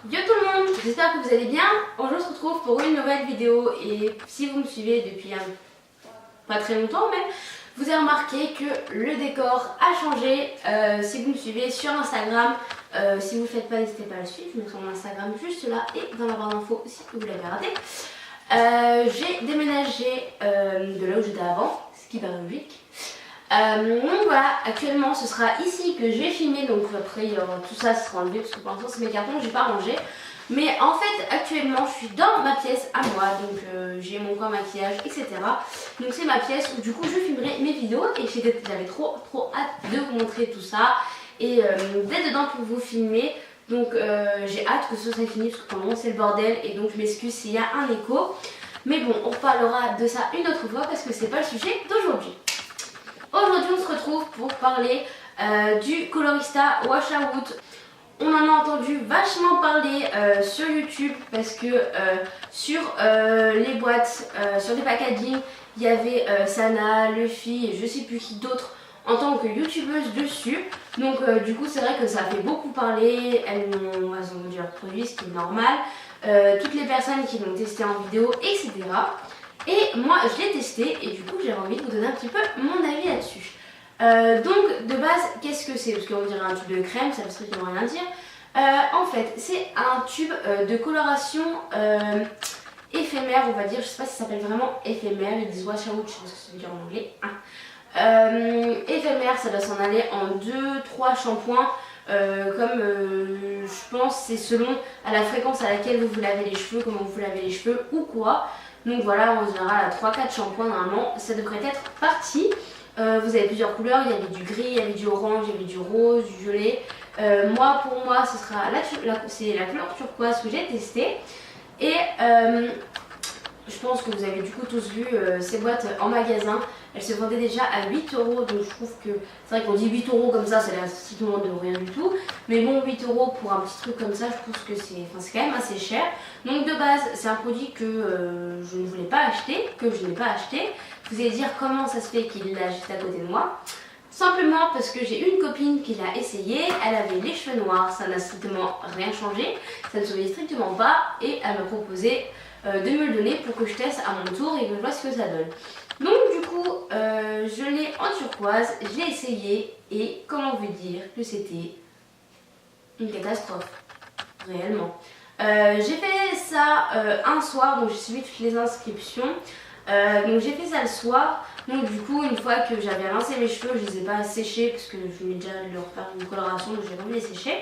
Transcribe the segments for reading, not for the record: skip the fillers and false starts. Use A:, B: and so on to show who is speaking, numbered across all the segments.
A: Yo tout le monde, j'espère que vous allez bien. Aujourd'hui on se retrouve pour une nouvelle vidéo et si vous me suivez depuis pas très longtemps même, vous avez remarqué que le décor a changé. Si vous me suivez sur Instagram, si vous ne le faites pas n'hésitez pas à le suivre, je mettrai mon Instagram juste là et dans la barre d'infos si vous l'avez raté. J'ai déménagé de là où j'étais avant, ce qui paraît logique. Donc voilà, actuellement ce sera ici que je vais filmer, donc après tout ça sera enlevé parce que pour l'instant c'est mes cartons, j'ai pas rangé. Mais en fait actuellement je suis dans ma pièce à moi, donc j'ai mon coin maquillage etc. Donc c'est ma pièce où du coup je filmerai mes vidéos et j'avais trop hâte de vous montrer tout ça et d'être dedans pour vous filmer. Donc j'ai hâte que ce soit fini parce que pour le moment c'est le bordel et donc je m'excuse s'il y a un écho. Mais bon, on reparlera de ça une autre fois parce que c'est pas le sujet d'aujourd'hui. Aujourd'hui on se retrouve pour parler du Colorista Wash Out. On en a entendu vachement parler sur YouTube parce que sur les boîtes, sur les packaging, il y avait Sana, Luffy et je sais plus qui d'autre en tant que youtubeuse dessus. Donc du coup c'est vrai que ça a fait beaucoup parler, elles ont vendu leurs produits, ce qui est normal. Toutes les personnes qui l'ont testé en vidéo, etc. Et moi je l'ai testé et du coup j'ai envie de vous donner un petit peu mon avis là-dessus. Donc de base qu'est-ce que c'est? Parce qu'on dirait un tube de crème, ça veut strictement rien dire. En fait c'est un tube de coloration éphémère, on va dire. Je sais pas si ça s'appelle vraiment éphémère, ils disent wash out, je sais pas ce que ça veut dire en anglais. Éphémère, ça doit s'en aller en 2-3 shampoings. Comme je pense c'est selon à la fréquence à laquelle vous lavez les cheveux, comment vous lavez les cheveux ou quoi. Donc voilà, en général à 3-4 shampoings normalement ça devrait être parti. Vous avez plusieurs couleurs, il y avait du gris, il y avait du orange, il y avait du rose, du violet. Pour moi ce sera c'est la couleur turquoise que j'ai testé. Et je pense que vous avez du coup tous vu ces boîtes en magasin. Elles se vendaient déjà à 8 €, donc je trouve que c'est vrai qu'on dit 8 € comme ça l'air strictement de rien du tout. Mais bon, 8 € pour un petit truc comme ça, je trouve que c'est quand même assez cher. Donc de base, c'est un produit que je ne voulais pas acheter, que je n'ai pas acheté. Vous allez dire comment ça se fait qu'il l'a juste à côté de moi. Simplement parce que j'ai une copine qui l'a essayé, elle avait les cheveux noirs, ça n'a strictement rien changé, ça ne se voyait strictement pas et elle m'a proposé de me le donner pour que je teste à mon tour et que je vois ce que ça donne. Donc du coup, je l'ai en turquoise, je l'ai essayé et comment vous dire que c'était une catastrophe, réellement. J'ai fait ça un soir, donc j'ai suivi toutes les inscriptions. Donc j'ai fait ça le soir. Donc du coup une fois que j'avais rincé mes cheveux, je les ai pas séchés parce que je venais déjà de leur faire une coloration, donc j'ai pas envie de les sécher.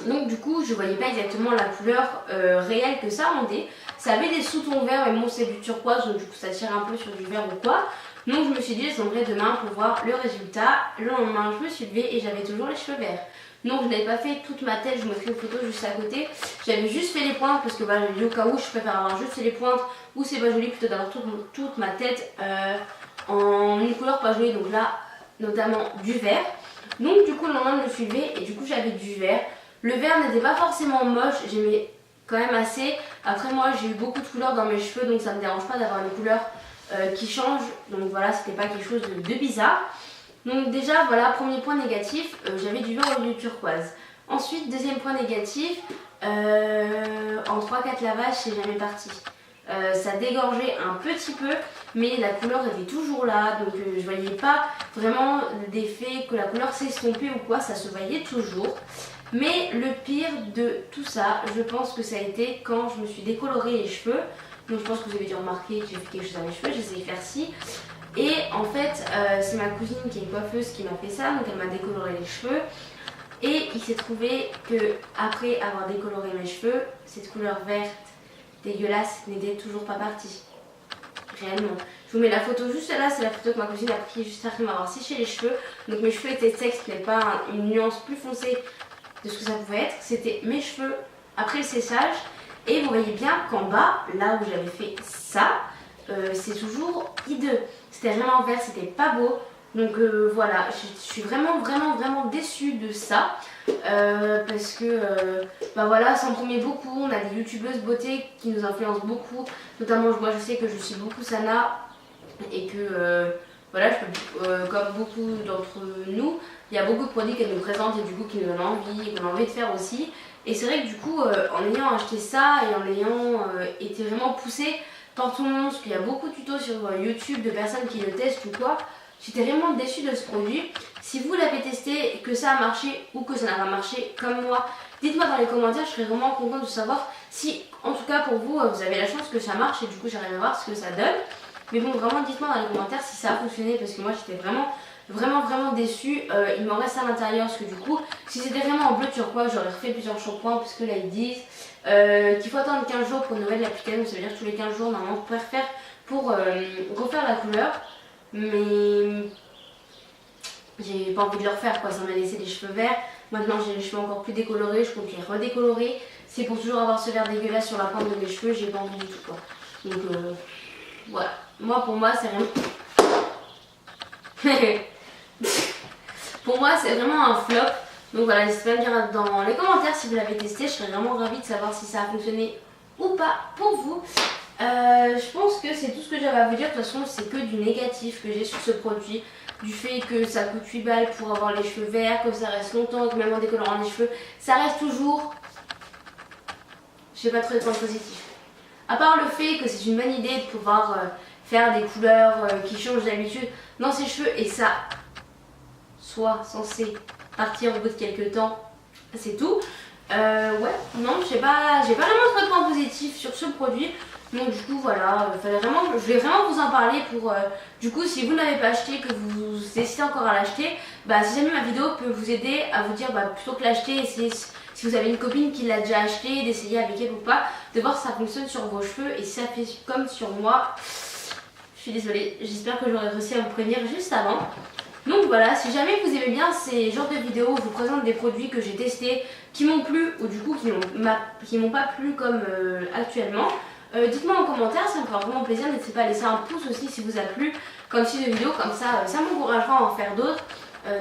A: Donc du coup je voyais pas exactement la couleur réelle que ça rendait. Ça avait des sous-tons verts mais bon c'est du turquoise donc du coup ça tire un peu sur du vert ou quoi. Donc je me suis dit j'attendrai demain pour voir le résultat. Le lendemain je me suis levée et j'avais toujours les cheveux verts. Donc je n'avais pas fait toute ma tête, je vous mettrai une photo juste à côté. J'avais juste fait les pointes parce que bah, j'ai dit au cas où je préfère avoir juste fait les pointes ou c'est pas joli plutôt d'avoir toute ma tête en une couleur pas jolie. Donc là notamment du vert. Donc du coup le lendemain je me suis levée et du coup j'avais du vert. Le vert n'était pas forcément moche, j'aimais quand même assez. Après moi j'ai eu beaucoup de couleurs dans mes cheveux donc ça me dérange pas d'avoir une couleur qui change. Donc voilà, c'était pas quelque chose de bizarre. Donc déjà voilà, premier point négatif, j'avais du vert au lieu du turquoise. Ensuite deuxième point négatif, en 3-4 lavages c'est jamais parti. Ça dégorgeait un petit peu mais la couleur était toujours là, donc je voyais pas vraiment d'effet que la couleur s'estompait ou quoi, ça se voyait toujours. Mais le pire de tout ça, je pense que ça a été quand je me suis décoloré les cheveux. Donc je pense que vous avez dû remarquer que j'ai fait quelque chose à mes cheveux, j'ai essayé de faire ci. Et en fait, c'est ma cousine qui est une coiffeuse qui m'a fait ça, donc elle m'a décoloré les cheveux. Et il s'est trouvé que après avoir décoloré mes cheveux, cette couleur verte dégueulasse n'était toujours pas partie. Réellement. Je vous mets la photo juste là, c'est la photo que ma cousine a prise juste après m'avoir séché les cheveux. Donc mes cheveux étaient secs, ce n'est pas une nuance plus foncée de ce que ça pouvait être. C'était mes cheveux après le séchage. Et vous voyez bien qu'en bas, là où j'avais fait ça, c'est toujours hideux. C'était vraiment vert, c'était pas beau. Donc voilà, je suis vraiment déçue de ça. Parce que bah voilà, ça en promet beaucoup. On a des youtubeuses beauté qui nous influencent beaucoup. Notamment moi je sais que je suis beaucoup Sana. Et que voilà, comme beaucoup d'entre nous, il y a beaucoup de produits qu'elle nous présente et du coup qui nous donnent envie, qu'on a envie de faire aussi. Et c'est vrai que du coup, en ayant acheté ça et en ayant été vraiment poussée par tout le monde, parce qu'il y a beaucoup de tutos sur YouTube de personnes qui le testent ou quoi, j'étais vraiment déçue de ce produit. Si vous l'avez testé et que ça a marché ou que ça n'a pas marché comme moi, dites-moi dans les commentaires, je serais vraiment contente de savoir si, en tout cas pour vous, vous avez la chance que ça marche et du coup j'arrive à voir ce que ça donne. Mais bon, vraiment dites-moi dans les commentaires si ça a fonctionné parce que moi j'étais vraiment déçue. Il m'en reste à l'intérieur parce que du coup, si c'était vraiment en bleu turquoise, j'aurais refait plusieurs shampoings parce que là ils disent qu'il faut attendre 15 jours pour une nouvelle application. Ça veut dire que tous les 15 jours, normalement, vous pouvez refaire pour refaire la couleur. Mais j'ai pas envie de le refaire quoi, ça m'a laissé des cheveux verts. Maintenant j'ai les cheveux encore plus décolorés, je compte les redécolorer. C'est pour toujours avoir ce vert dégueulasse sur la pointe de mes cheveux, j'ai pas envie du tout quoi. Donc voilà, pour moi c'est vraiment... pour moi c'est vraiment un flop. Donc voilà, n'hésitez pas à me dire dans les commentaires si vous l'avez testé, je serais vraiment ravie de savoir si ça a fonctionné ou pas pour vous. Je pense que c'est tout ce que j'avais à vous dire. De toute façon c'est que du négatif que j'ai sur ce produit. Du fait que ça coûte 8 balles pour avoir les cheveux verts, que ça reste longtemps, que même en décolorant les cheveux, ça reste toujours... Je sais pas trop de points positifs. À part le fait que c'est une bonne idée de pouvoir faire des couleurs qui changent d'habitude dans ses cheveux et ça soit censé partir au bout de quelques temps, c'est tout. Ouais, non, j'ai pas vraiment trop de points positifs sur ce produit. Donc du coup voilà, je vais vraiment vous en parler pour du coup si vous ne l'avez pas acheté, que vous décidez encore à l'acheter, si jamais ma vidéo peut vous aider à vous dire plutôt que l'acheter, essayez si vous avez une copine qui l'a déjà acheté, d'essayer avec elle ou pas, de voir si ça fonctionne sur vos cheveux et si ça fait comme sur moi. Je suis désolée, j'espère que j'aurai réussi à vous prévenir juste avant. Donc voilà, si jamais vous aimez bien ces genres de vidéos où je vous présente des produits que j'ai testés, qui m'ont plu ou du coup qui m'ont pas plu comme actuellement, dites-moi en commentaire, ça me fera vraiment plaisir. N'hésitez pas à laisser un pouce aussi si vous a plu comme style de vidéo, comme ça m'encouragera à en faire d'autres.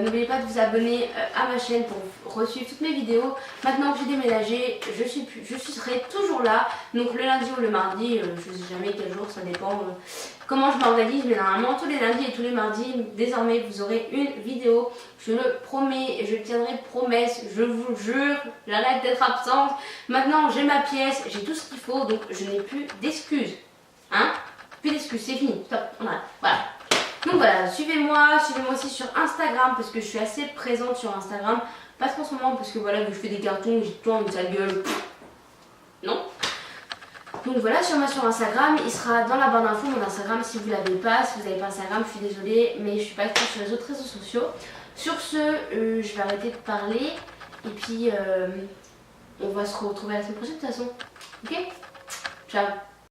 A: N'oubliez pas de vous abonner à ma chaîne pour suivre toutes mes vidéos. Maintenant que j'ai déménagé, je serai toujours là. Donc le lundi ou le mardi, je ne sais jamais quel jour, ça dépend comment je m'organise. Mais normalement tous les lundis et tous les mardis, désormais vous aurez une vidéo. Je le promets, je tiendrai promesse, je vous jure, j'arrête d'être absente. Maintenant j'ai ma pièce, j'ai tout ce qu'il faut, donc je n'ai plus d'excuses. Hein? Plus d'excuses, c'est fini. Stop, on arrête. Voilà. Donc voilà, suivez-moi aussi sur Instagram parce que je suis assez présente sur Instagram. Pas en ce moment parce que voilà, je fais des cartons, j'ai tout une sale gueule. Non. Donc voilà, sur Instagram, il sera dans la barre d'infos mon Instagram si vous l'avez pas. Si vous n'avez pas Instagram, je suis désolée, mais je suis pas active sur les autres réseaux sociaux. Sur ce, je vais arrêter de parler et puis on va se retrouver la semaine prochaine de toute façon. Ok? Ciao.